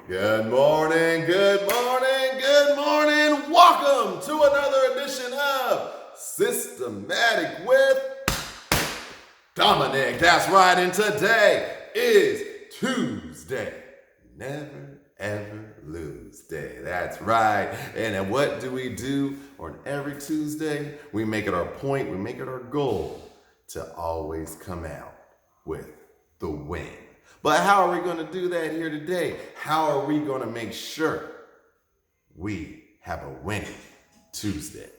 Good morning, good morning, good morning. Welcome to another edition of Systematic with Dominic. That's right, and today is Tuesday. Never, ever lose day. That's right. And then what do we do on every Tuesday? We make it our point, we make it our goal to always come out with the win. But how are we going to do that here today? How are we going to make sure we have a winning Tuesday?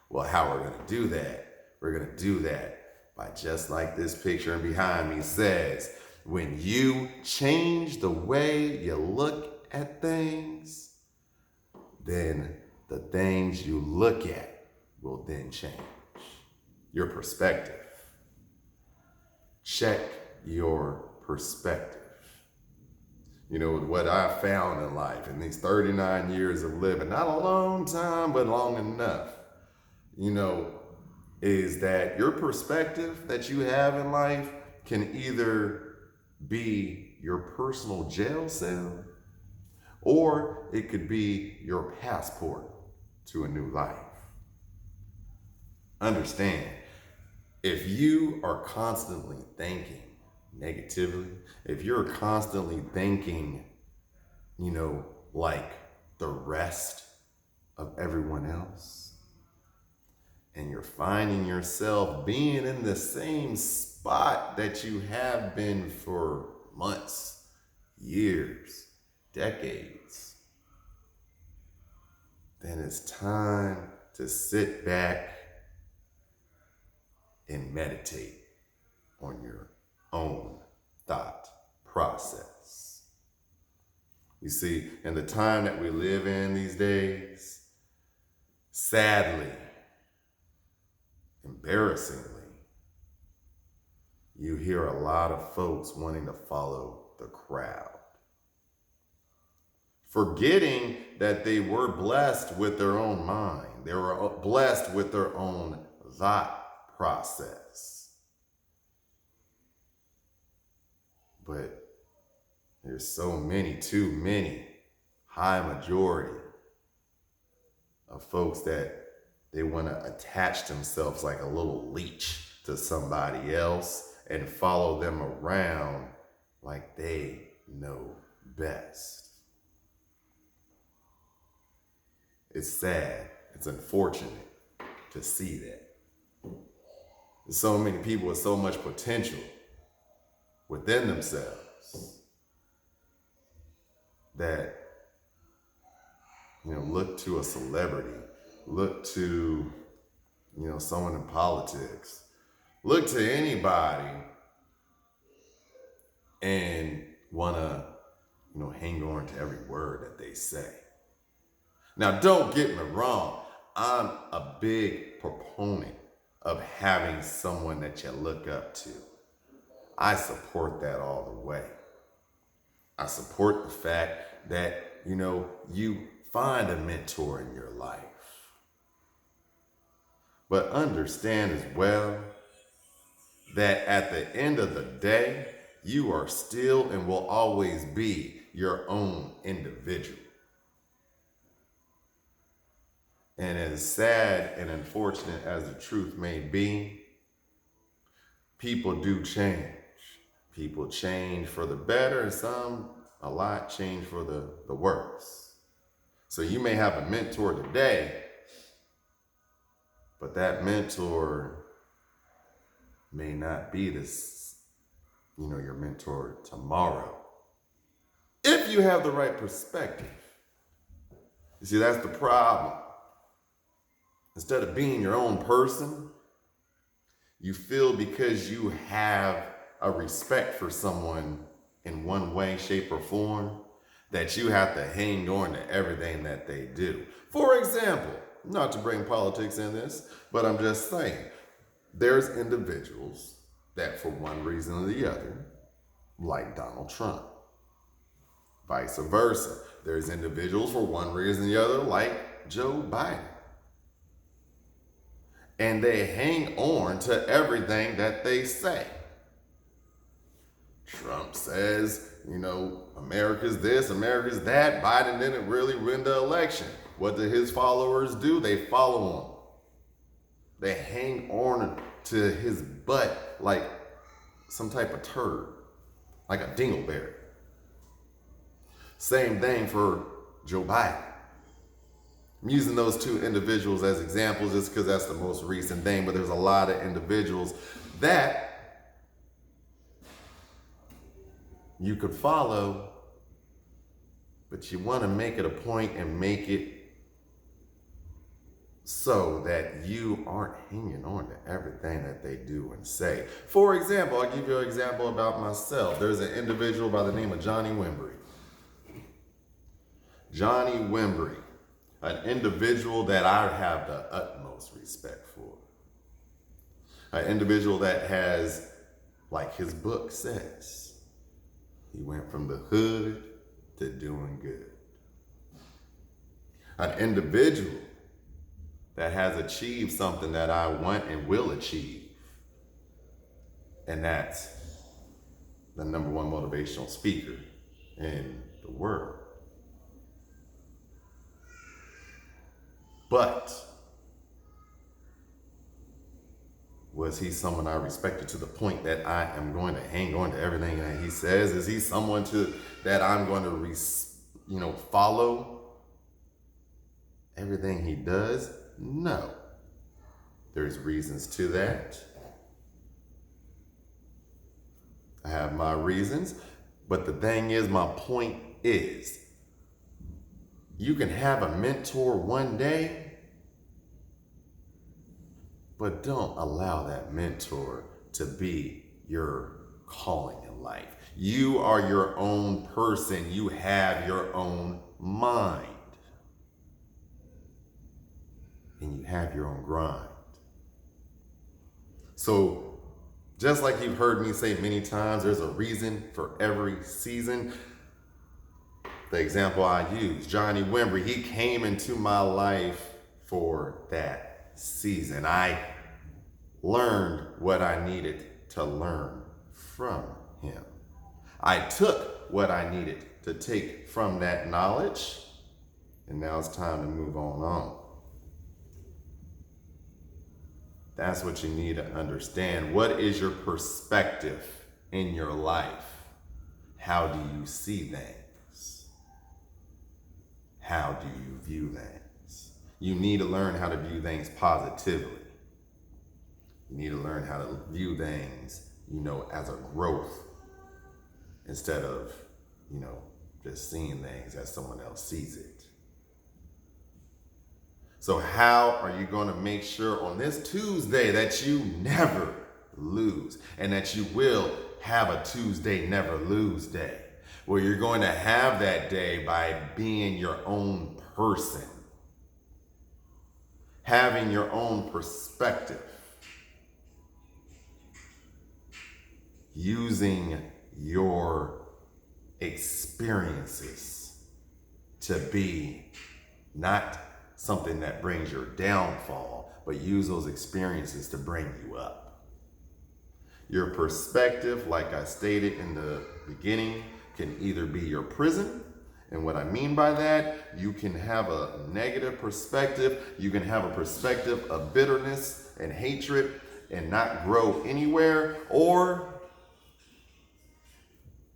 Well, how we're going to do that? We're going to do that by just like this picture behind me says, when you change the way you look at things, then the things you look at will then change. Your perspective. Check your perspective. You know, what I found in life in these 39 years of living, not a long time, but long enough, is that your perspective that you have in life can either be your personal jail cell or it could be your passport to a new life. Understand, if you are constantly thinking negatively, if you're constantly thinking, like the rest of everyone else, and you're finding yourself being in the same spot that you have been for months, years, decades, then it's time to sit back and meditate on your own thought process. You see, in the time that we live in these days, sadly, embarrassingly, you hear a lot of folks wanting to follow the crowd, forgetting that they were blessed with their own mind. They were blessed with their own thought process. But there's so many, too many, high majority of folks that they want to attach themselves like a little leech to somebody else and follow them around like they know best. It's sad. It's unfortunate to see that. There's so many people with so much potential within themselves that, look to a celebrity, look to, someone in politics, look to anybody and want to, hang on to every word that they say. Now, don't get me wrong. I'm a big proponent of having someone that you look up to. I support that all the way. I support the fact that, you find a mentor in your life. But understand as well that at the end of the day, you are still and will always be your own individual. And as sad and unfortunate as the truth may be, people do change. People change for the better, and a lot change for the worse. So you may have a mentor today, but that mentor may not be your mentor tomorrow. If you have the right perspective. You see, that's the problem. Instead of being your own person, you feel because you have a respect for someone in one way, shape, or form, that you have to hang on to everything that they do. For example, not to bring politics in this, but I'm just saying, there's individuals that for one reason or the other, like Donald Trump. Vice versa. There's individuals for one reason or the other, like Joe Biden. And they hang on to everything that they say. Trump says America's this, America's that. Biden didn't really win the election. What did his followers do? They follow him. They hang on to his butt like some type of turd, like a dingleberry. Same thing for Joe Biden. I'm using those two individuals as examples just because that's the most recent thing, but there's a lot of individuals that you could follow, but you want to make it a point and make it so that you aren't hanging on to everything that they do and say. For example, I'll give you an example about myself. There's an individual by the name of Johnny Wimbrey. Johnny Wimbrey, an individual that I have the utmost respect for. An individual that has, like his book says, he went from the hood to doing good. An individual that has achieved something that I want and will achieve. And that's the number one motivational speaker in the world. But was he someone I respected to the point that I am going to hang on to everything that he says? Is he someone that I'm going to follow everything he does? No. There's reasons to that. I have my reasons. But the thing is, my point is, you can have a mentor one day, but don't allow that mentor to be your calling in life. You are your own person. You have your own mind. And you have your own grind. So, just like you've heard me say many times, there's a reason for every season. The example I use, Johnny Wimbrey, he came into my life for that season. I learned what I needed to learn from him. I took what I needed to take from that knowledge, and now it's time to move on. That's what you need to understand. What is your perspective in your life? How do you see things? How do you view things? You need to learn how to view things positively. You need to learn how to view things, as a growth instead of, just seeing things as someone else sees it. So how are you going to make sure on this Tuesday that you never lose and that you will have a Tuesday never lose day? Well, you're going to have that day by being your own person, having your own perspective, using your experiences to be not something that brings your downfall, but use those experiences to bring you up. Your perspective, like I stated in the beginning, can either be your prison. And what I mean by that, you can have a negative perspective. You can have a perspective of bitterness and hatred and not grow anywhere. Or,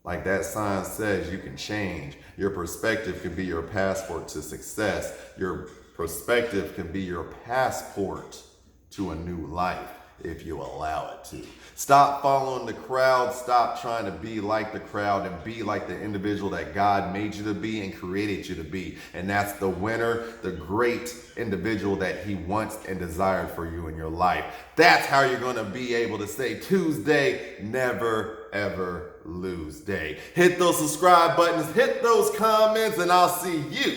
like that sign says, you can change. Your perspective can be your passport to success. Your perspective can be your passport to a new life if you allow it to. Stop following the crowd. Stop trying to be like the crowd and be like the individual that God made you to be and created you to be. And that's the winner, the great individual that he wants and desired for you in your life. That's how you're going to be able to say Tuesday, never, ever lose day. Hit those subscribe buttons, hit those comments, and I'll see you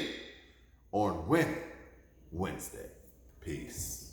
on Winning Wednesday. Peace.